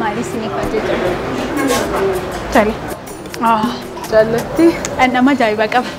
maaliif ni fayyadu? Tole. Jallatti. Nama ajaa'iba qaba.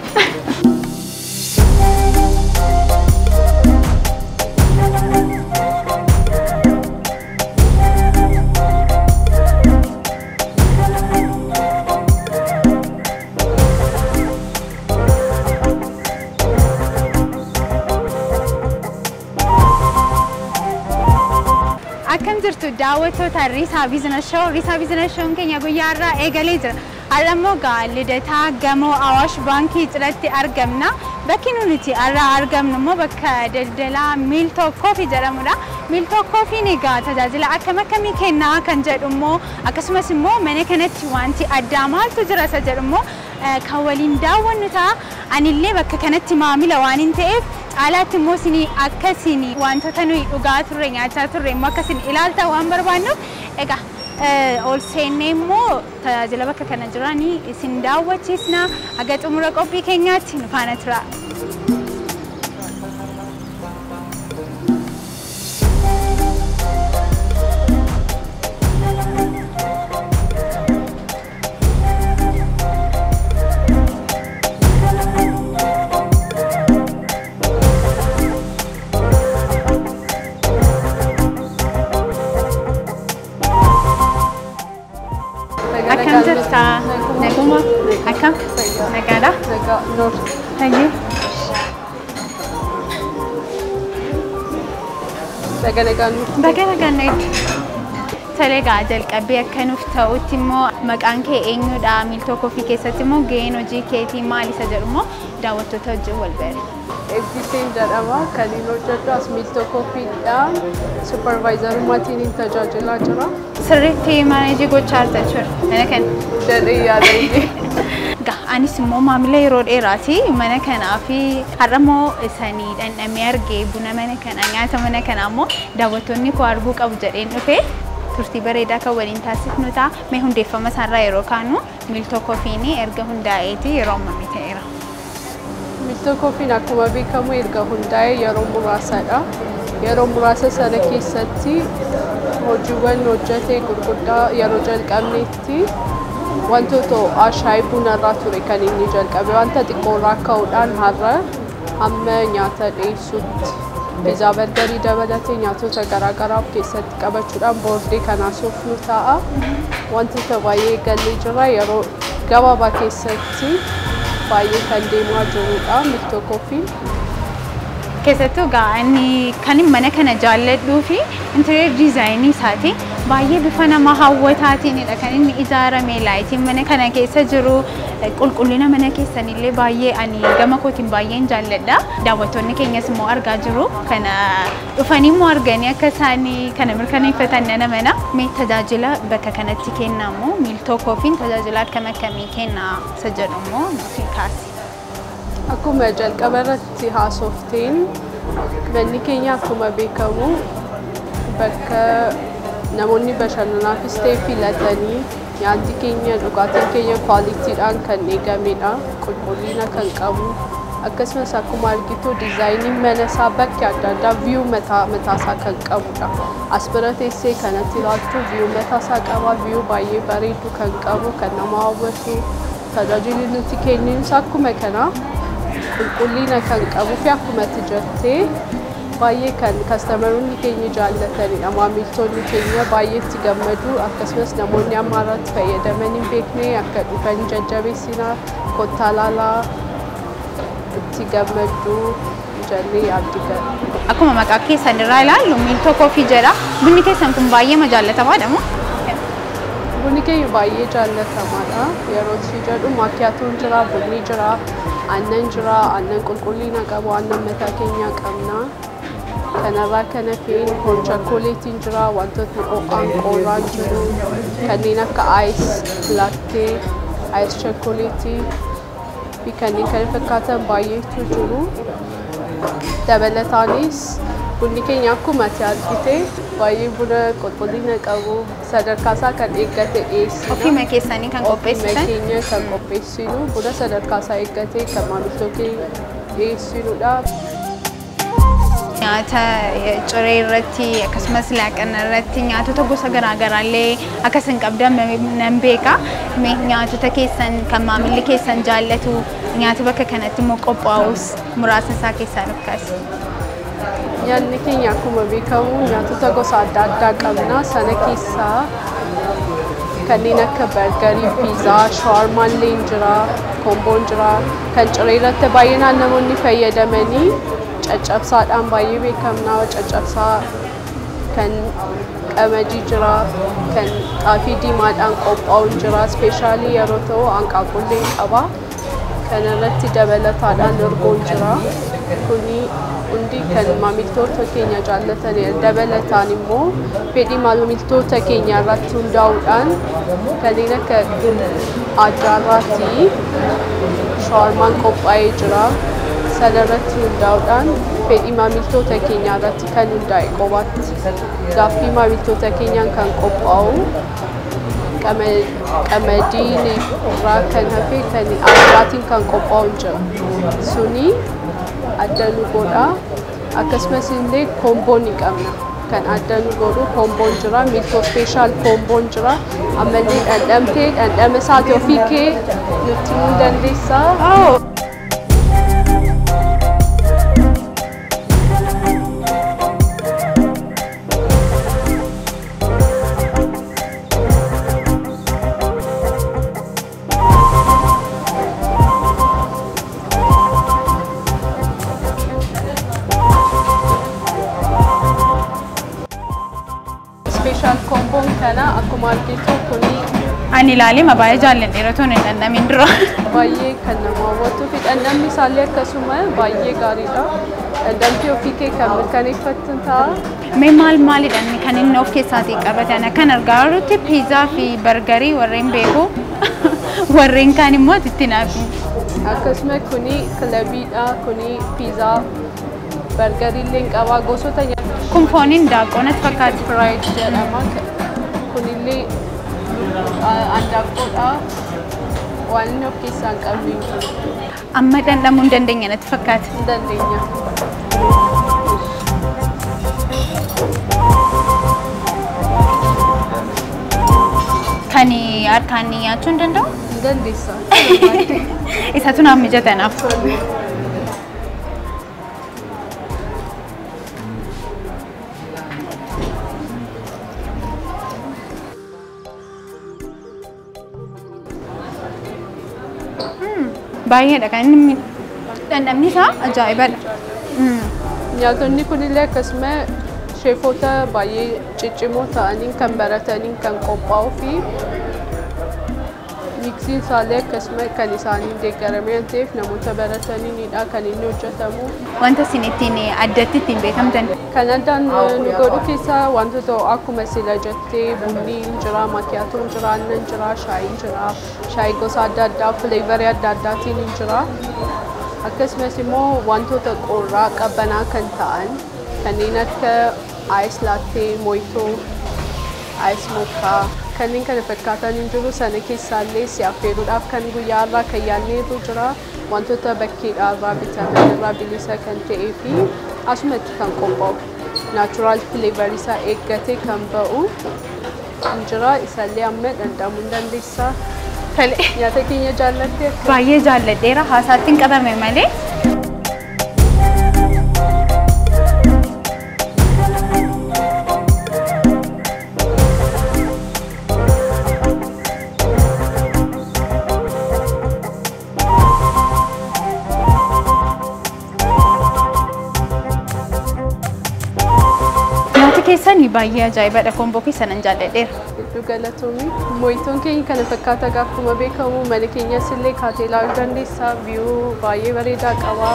Akkam jirtu daawwattoota Risaa Business Show. Risaa Business Show keenya guyyaa irraa eegalee jira. Har'ammoo Lidataa gamoo Awaash Baankii cidhatti argamna. Bakki nuti irraa argamnu immoo bakka daldalaa Miltoo Coffee jedhamudha. Miltoo Coffee egaa tajaajila akkamii kennaa kan jedhu immoo akkasumas immoo mana kanatti wanti addaa maaltu jira isa jedhu immoo kan waliin daawwannu ta'a. Anillee bakka kanatti maamila waan hin ta'eef alaatti immoo isin akkasiin wantoota nuyi dhugaa turre nyaachaa turre immoo akkasiin ilaalta waan barbaannuuf egaa ol seennee immoo tajaajila bakka kana jiranii isin daawwachiisna. Haga xumura qophii keenyaatti nu faana tura. Akkam jirta? Naguma? Akkam? Nagaadha? Nur. Hayyee. Baga nagaan. Tole egaa jalqabbii akka nuuf ta'utti immoo maqaan kee eenyudha? Miltoo Coffee keessatti immoo gaheen hojii keetii maal isa jedhu immoo daawwattoota wajjin wal bare. Eebbiseen jedhama. Kan inni hojjetu as Miltoo Coffeedha. Supervisorumaatiin tajaajilaa jira. Sirriitti maaneejii gochaa jechuudha. Mana kana. Jedhee yaadanii. Anis immoo maamila yeroo dheeraati mana kanaa fi har'a immoo isanii dhandhamee argee buna mana kana nyaata mana kana immoo daawwattoonni koo arguu qabu jedheen dhufee turtii bareedaa kan waliin taasifnu ta'a. Mee hundeeffama isaarraa yeroo kaanu Miltoo Coffeen erga hundaa'eeti yeroo ammamii ta'eera. Miltoo Coffeen akkuma beekamu erga hundaa'e yeroo muraasadha. Yeroo muraasa sana keessatti hojiiwwan hojjetee gurguddaa yeroo jalqabneetti wantoota shaayii bunarraa ture kan inni jalqabe wanta xiqqoorraa ka'uudhaan har'a hamma nyaata dhiyeessuutti piizaa bargarii dabalatee nyaatota garaagaraa of keessatti qabachuudhaan boordii kanaasuuf nu ta'a. Wantoota baay'ee gallee jira yeroo gabaabaa keessatti baay'ee kan deemaa jirudha Miltoo Coffeen. Keessattuu inni kan mana kana jaalladhuu fi interior diizaayinii isaati baay'ee bifa nama hawwataatiinidha kan inni ijaarame. Laayitiin mana kana keessa jiru qulqullina mana keessanillee baay'ee ani gama kootiin baay'een jaalladha. Daawwattoonni keenyas immoo argaa jiru. Kana dhufanii immoo arganii akka isaan kana mirkaneeffatan nana mana. Mee tajaajila bakka kanatti kennamu Miltoo Coffeen tajaajila akkamii kenna isa jedhu immoo nuti kaasi. Akkuma jalqaba irratti haasofteen manni keenya akkuma beekamu bakka namoonni bashannanaafis ta'e filatanii nyaanni keenya dhugaatiin keenya kwaalitiidhaan kan eegamedha. Qulqullina kan qabu akkasumas akkuma argitu diizaayiniin mana isaa bakki adda addaa viyuu mataasaa kan qabudha. As bira teessee kanatti ilaaltu viyuu mataasaa qaba. Viyuu baay'ee bareedu kan qabu kan nama hawwatu tajaajilli nuti kennus akkuma kana qulqullina kan qabuu fi akkuma jettee baay'ee kan kastamaronni keenya jaallatanidha. Maamiltoonni keenya baay'ee itti gammadu. Akkasumas namoonni amma irratti fayyadaman hin beekne akka dhufan jajjabeessina kottaa laalaa itti gammadu jallee abdigan. Akkuma maqaa keessan irraa ilaallu Miltoo Coffee jedha. Bunni keessan kun baay'ee jaallatamaadha moo? Bunni keenya baay'ee jaallatamaadha. Yeroo itti jedhu maakiyaatoon jira, bunni jira, aannan jira, aannan qulqullina qabu, aannan mataa keenyaa qabna. Kanarraa kan hafe hot chokooleetiin jira, wantootni ho'aan qooraan jiru, kanneen akka aayis laattee, aayis chokooleetii fi kanneen kana fakkaatan baay'eetu jiru. Dabalataanis bunni keenya akkuma ati argite baay'ee buna qulqullina qabu sadarkaa isaa kan eeggate dhiyeessina. Ofiima keessanii kan qopheessitan? Ofiima keenya kan qopheessinu buna sadarkaa isaa eeggate kan maamiltoota dhiyeessinudha. nyaata ciree irratti akkasumas laaqana irratti nyaatota gosa garaagaraallee akkasin qabdan nan beeka. Nyaatota keessan kan maamilli keessan jaallatu nyaata bakka kanatti immoo qophaa'us muraasa isaa keessaa dhufkaasi. Nyaanni keenya akkuma beekamu nyaatota gosa adda addaa qabna. Sana keessaa kanneen akka bargarii, piizaa, shawarmaan illee jira, komboon jira. Kan ciree irratti baay'inaan namoonni fayyadamanii caccabsaadhaan baay'ee beekamna. Caccabsaa kan qamadii jira, kan xaafii diimaadhaan qophaa'u jira. Ispeeshaalii yeroo ta'u hanqaaqullee qaba. Kana irratti dabalataadhaan ergoon jira. Kuni hundi kan maamiltoota keenya jaallatan dabalataan immoo fedhii maamiltoota keenya irratti hundaa'uudhaan kanneen akka ajaarraatii shawarmaan qophaa'ee jira. Sana irratti hundaa'uudhaan fedhii maamiltoota keenya irratti kan hundaa'e qobaatti gaaffii maamiltoota keenyaan kan qophaa'u qamadii irraa kan hafe kan ajaarraatiin kan qophaa'u jira. Suni adda nu godha. Akkasumas illee komboon ni qabna. Kan adda nu godhu komboon jira. Miltoo speeshaal komboon jira. Ammallee dhandhamtee dhandhama isaati ofii kee nutti himuu dandeessaa? Special combo kana akkuma argitu kuni ani ilaalee baay'ee jaalladhe yeroo inni dhandhamin dura. Baay'ee kan nama hawwatu fi dhandhamni isaallee akkasuma baay'ee gaariidha. Dhandhamtii ofii kee kan mirkaneeffattu ta'a. Mee maalidhaan kan inni of keessaatii qabatan kan argaa jirrutti piizaa fi bargarii warreen beeku warreen kaan immoo itti naafu. Akkasuma kuni kilabiidha, kuni piizaa bargarii illee qaba gosoota kun fooniin daaqoonatti fakkaatu. Fried jedhama. Kunillee handaaqqoodha. Waan inni of keessaa hin qabne hin jiru. Amma dhandhamuu hin dandeenya natti fakkaata. Hin dandeenya. Kan harkaan nyaachuu hin danda'u? Hin dandeessa. Isatu naaf mijatanaaf. Baay'eedha kan inni dhandhamni isaa ajaa'ibadha. Nyaatonni kunillee akkasuma sheefota baay'ee ciccimoo ta'anii kan baratanii kan qophaa'uu fi miksiin isaallee akkasuma kan isaanii deeggaramee ta'eef namoota barataniinidha kan inni hojjetamu. Wanta isin ittiin addatti ittiin beekamtan? Kan addaan nu godhu keessaa wantoota akkuma sila jettee bunni jira, makiyaatoon jira, aannan jira, shaayiin jira, shaayii gosa adda addaa, fileevarii adda addaatiin jira. Akkasumas immoo wantoota qorraa qabanaa kan ta'an kanneen akka aayis laattee, mooyitoo, aayis mookkaa kanneen kana fakkaatan hin jiru. Sana keessaallee si affeeruudhaaf kan guyyaa irraa kan yaadneetu jira. Wantoota bakkeedhaa irraa bitaman irraa bilisa kan ta'ee fi asumatti kan qophaa'u. Naachuraal fileevarii isaa eeggatee kan ba'u hin jira. Isaallee amma dhandhamuu hin dandeessaa. Nyaata keenya jaallattee? Baay'ee jaalladheera. Haasaatti hin qabame malee. Keessanii baay'ee ajaa'ibadha. Komboo keessan jaalladheera. Hedduu galatoomii. Mooyitoon keenya kana fakkaata akkuma beekamu mana keenyas illee kaatee ilaaluu dandeessaa. Biyuu baay'ee bareedaa qaba.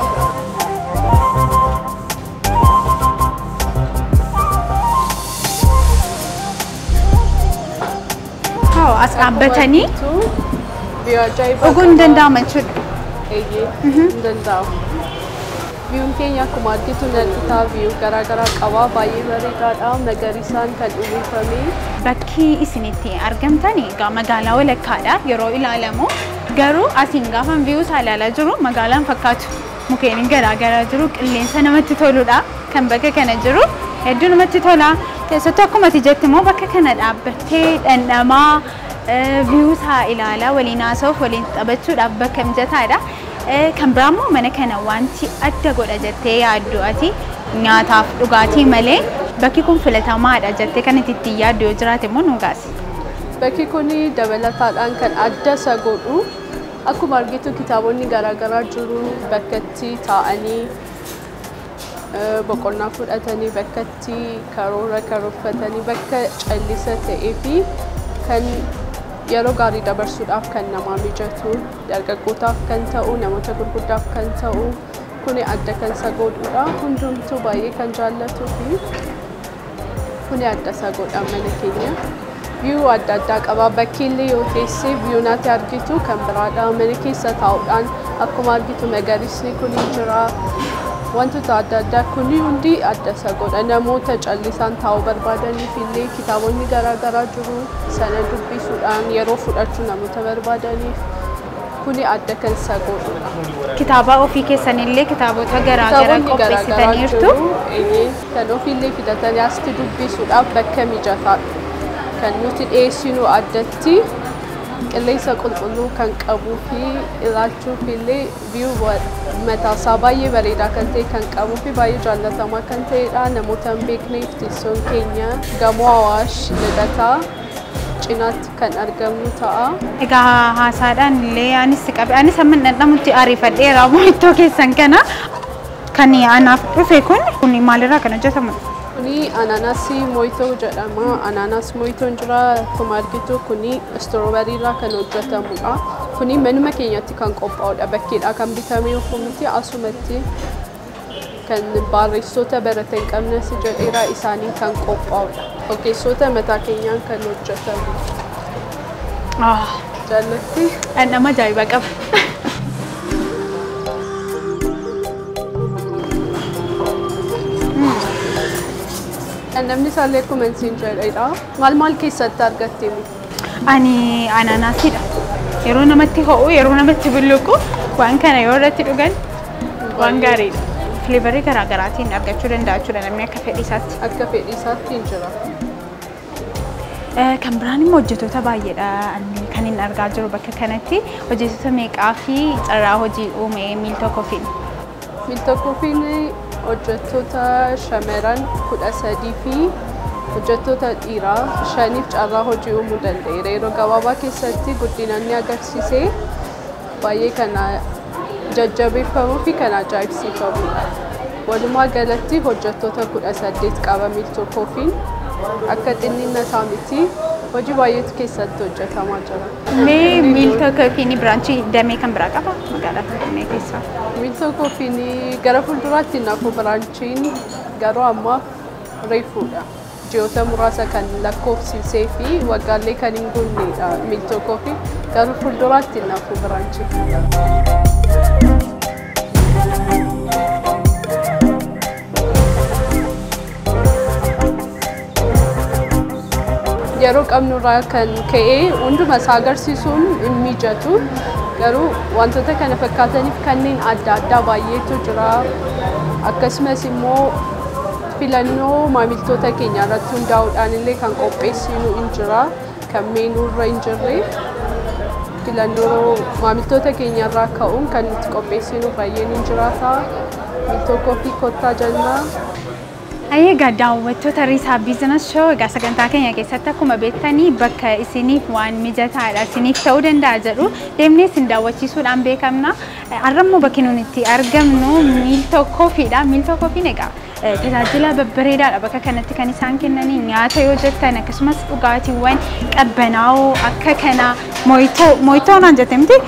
As dhaabbatanii biyyu ajaa'ibaa dhuguu hin danda'amu jechuudha. Eeyyee hin danda'amu. Biyuun keenya akkuma argitu nadhitaa biyuu garaagaraa qaba. Baay'ee bareedaadha. Magariisaan kan uwwifame. Bakki isin itti argamtan magaalaa walakkaadha yeroo ilaalamu. Garuu asiin gaafa biyuu isaa ilaalaa jiru magaalaan fakkaatu. mukeen garaagaraa jiru qilleensa namatti toludha kan bakka kana jiru hedduu namatti tola keessattuu akkuma ati jette immoo bakka kana dhaabbattee dhandhamaa view isaa ilaalaa waliin haasa'uuf waliin taphachuudhaaf bakka mijataadha. Kan biraa immoo mana kana wanti adda godha jettee yaaddu ati nyaataaf dhugaatii malee bakki kun filatamaadha jettee kan itti yaaddu yoo jiraate immoo nu gaasi. Bakki kun dabalataadhaan kan adda isa godhu akkuma argitu kitaabonni garaagaraa jiru bakka itti taa'anii boqonnaa fudhatanii bakka itti karoora karoorfatanii bakka callisa ta'ee fi kan yeroo gaarii dabarsuudhaaf kan nama mijatu dargaggootaaf kan ta'u namoota gurguddaaf kan ta'u kuni adda kan isa godhudha hundumtuu baay'ee kan jaallatuu fi kuni adda isa godha mana keenya view adda addaa qaba bakki illee yoo teessee view naati argitu kan biraadha mana keessa taa'uudhaan akkuma argitu magariisni kun jira wantoota adda addaa kuni hundi adda isa godha namoota callisaan taa'uu barbaadaniif illee kitaabonni garaagaraa jiru sana dubbisuudhaan yeroo fudhachuu namoota barbaadaniif kuni adda kan isa godhudha. Kitaaba ofii keessanillee kitaabota garaagaraa qopheessitaniirtu kan ofiillee fidatanii asitti dubbisuudhaaf bakka mijataadha kan nuti dhiyeessinu addatti qilleensa qulqulluu kan qabuu fi ilaalchuuf illee view mataa isaa baay'ee bareedaa kan ta'e kan qabuu fi baay'ee jaallatamaa kan ta'edha namoota hin beekneef teessoon keenya gamoo Awaash Lidataa cinaatti kan argamu ta'a. Egaa haasaadhaan illee anis amma dhandhamutti ariifadheera moo'ittoo keessan kana kan anaaf dhufe kun maalirraa kan hojjetamu? Kuni anaanasii moo'itoo jedhama. Anaanaas moo'itoon jira akkuma argitu kuni strooberii irraa kan hojjetamudha. Kuni manuma keenyatti kan qophaa'udha. Bakkeedhaa kan bitamee ofuumiti asumatti kan barreessitoota baratan qabnas jedheera isaanii kan qophaa'udha. Ogeessota mataa keenyaan kan hojjetamu. Jaallatti? Dhandhama ajaa'iba qaba. Namni isaallee akkuma isin jedhedha. Maal keessatti argatteemi? Ani anaanaasiidha. Yeroo namatti ho'u, yeroo namatti bulluqu waan kana yoo irratti dhugan waan gaariidha. Filiivarii garaagaraatiin argachuu danda'a jechuudha namni akka fedhii isaatti. Akka fedhii isaatti hin jira. Kan biraan immoo hojjettoota baay'eedha kan hin argaa jiru bakka kanatti. Hojjettoota meeqaa fi carraa hojii uume Miiltoo Koofiin? Miiltoo Koofiin hojjettoota shamarran 13 fi hojjettoota dhiiraa 5 carraa hojii uumuu danda'eera. Yeroo gabaabaa keessatti guddina inni agarsiise baay'ee kan jajjabeeffamuu fi kan ajaa'ibsiifamudha. Walumaa galatti hojjettoota 18 qaba Miiltoo Koofiin akka xinnina isaa miti hojii baay'eetu keessatti hojjetamaa jira. Mee Miiltoo Koofiin biraanchii damee kan biraa qaba magaalaa Finfinnee keessa? Miiltoo Koofiin gara fuulduraatti naafuu biraanchiin garuu ammaaf reefuudha. Ji'oota muraasa kan lakkoofsisee fi waggaallee kan hin guunnedha Miiltoo Koofiin garuu fuulduraatti naafuu biraanchiin. Yeroo qabnurraa kan ka'e hunduma isaa agarsiisuun hin mijatu garuu wantoota kana fakkaataniif kanneen adda addaa baay'eetu jira akkasumas immoo filannoo maamiltoota keenya irratti hundaa'uudhaan illee kan qopheessinu hin jira kan meenuurra hin jirre filannoo maamiltoota keenya irraa ka'uun kan nuti qopheessinu baay'een hin jiraata Miiltoo Koofii kottaa jennaa. Egaa daawwattoota Risaa Biizinasi Shoo egaa sagantaa keenya keessatti akkuma beektanii bakka isiniif waan mijataadha isiniif ta'uu danda'a jedhu deemnee isin daawwachiisuudhaan beekamna. Har'a immoo bakki nuti itti argamnu Miiltoo Koofiidha. Miiltoo Koofiin egaa tajaajila babbareedaadha bakka kanatti kan isaan kennanii nyaata yoo jettan akkasumas dhugaatiiwwan qabbanaa'oo akka kana moo'itoo naan jette miti?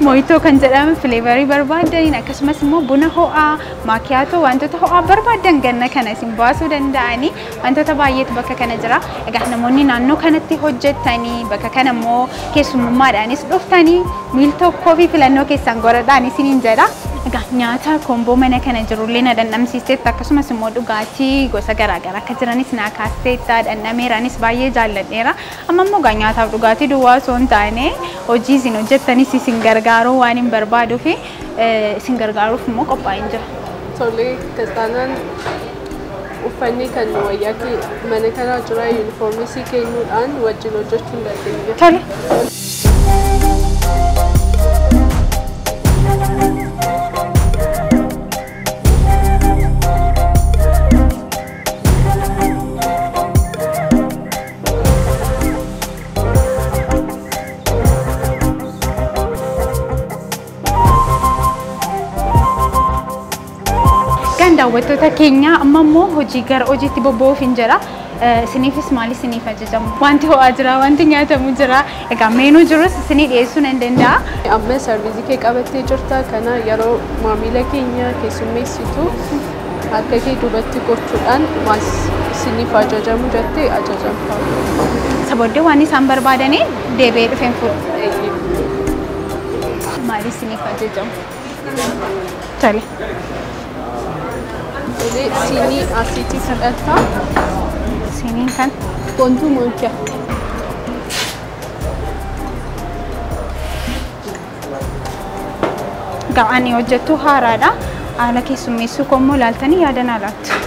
Moo'itoo kan jedhamu filiivarii barbaadaniin akkasumas immoo buna ho'aa maakiyaatoo wantoota ho'aa barbaadan ganna kana isin baasuu danda'anii wantoota baay'eetu bakka kana jira. Egaa namoonni naannoo kanatti hojjettanii bakka kana immoo keessummummaadhaanis dhuftanii Miiltoo Koofii filannoo keessan godhadhaan isiniin jedha. Egaa nyaata komboo mana kana jirullee na dhandhamsiisteetta akkasumas immoo dhugaatii gosa garaagaraa akka jiranis naa kaasteetta dhandhameeraanis baay'ee jaalladheera. Amma immoo egaa nyaataaf dhugaatii duwwaa osoo hin taane hojii isin hojjettanis isin gargaaruu waan hin barbaaduuf isin gargaaruuf immoo qophaa'een jira. Tolee kastaanaan uffanni kan wayyaa mana kana jira yuunifoormii si kennuudhaan wajjin hojjechuu dandeenya. Tole. daawwattoota keenya amma immoo hojii gara hojiitti bobba'uuf hin jira. Isiniifis maali isiniif ajajamu? Wanti ho'aa jira, wanti nyaatamu jira. Egaa meenuu jirus isinii dhiyeessuu nan danda'a. Amma sarviizii kee qabattee jirta. Kana yeroo maamila keenya keessummeessitu harka kee duubatti gochuudhaan maal isiniif ajajamu jettee ajajamta. Sabooddee waan isaan barbaadanii deebi'ee dhufeen fuudha. Maali isiniif ajajamu? Tole. Sini asiti fudhatta. Sini kan kontu monkia. Ga'anii hojjettu haaraadha. Haala keessummeessuu kommoo laaltanii yaadan alaattu.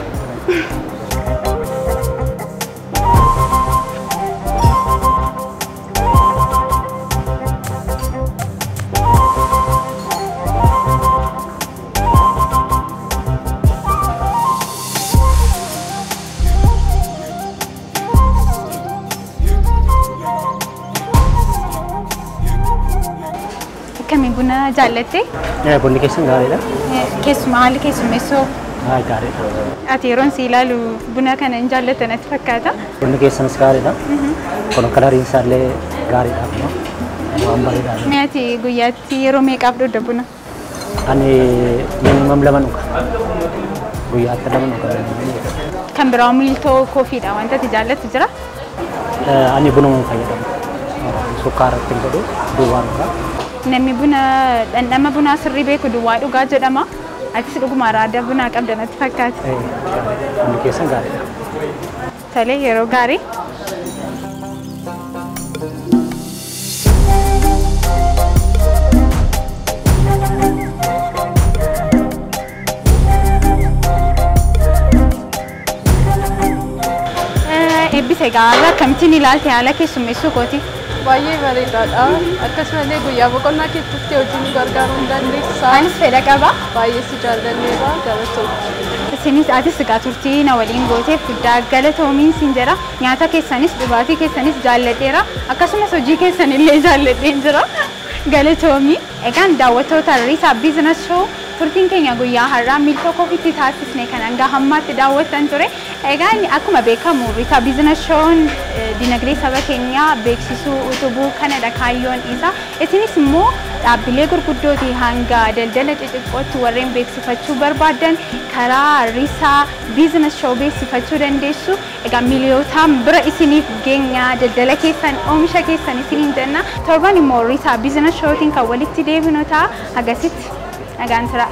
Kami buna jaallate? Bunni keessan gaariidha. Keessumaa haalli keessummeessoo? Gaariidha. Ati yeroon si ilaalu buna kana hin jaallatan natti fakkaata? Bunni keessanis gaariidha. Kun kalariin isaallee gaariidha akkuma waan bareedaadha. Mee ati guyyaatti yeroo meeqaaf dhugda buna? Ani minimum 2 dhuga. Guyyaatti 2 dhuga. Kan biraa miiltoo koofiidha wanta ati jaallattu jira? Ani bunuma fayyadamu. Sukkaara ittiin godhu duwwaa dhuga. Namni buna dhandhama bunaa sirrii beeku duwwaa dhugaa jedhama. Atis dhuguma raada bunaa qabda natti fakkaata. Bunni keessan gaariidha. Tole yeroo gaarii. Eebbise gaara akkamittiin ilaalte haala keessummeessuu kooti? Baay'ee bareedaadha. Akkasumallee guyyaa boqonnaa keessatti hojii nu gargaaruu hin dandeessaa. Anis fedha qaba. Baay'ee si jaallanneera galatoomi. Isinis atis egaa turtii na waliin gooteef guddaa galatoomiin siin jedha. Nyaata keessanis dhugaatii keessanis jaalladheera. Akkasumas hojii keessan illee jaalladheen jira. Galatoomii. Egaan daawwattoota Risaa Biizines Shoo turtiin keenya guyyaa har'aa miiltoo koofiitti taasisne kan hanga hammaatti daawwattan ture. Egaan akkuma beekamu Risaa Biizines Shoon dinagdee saba keenyaa beeksisuu utubuu kanadha kaayyoon isaa. Isinis immoo dhaabbilee gurguddootii hanga daldala xixiqqootti warreen beeksifachuu barbaadan karaa Risaa Biizines Shoo beeksifachuu dandeessu. Egaa miliyootaan bira isiniif geenya daldala keessan oomisha keessan isiniin jenna. Torban immoo Risaa Biizines Shootiin kan walitti deebinu ta'a. Agasitti nagaan tura.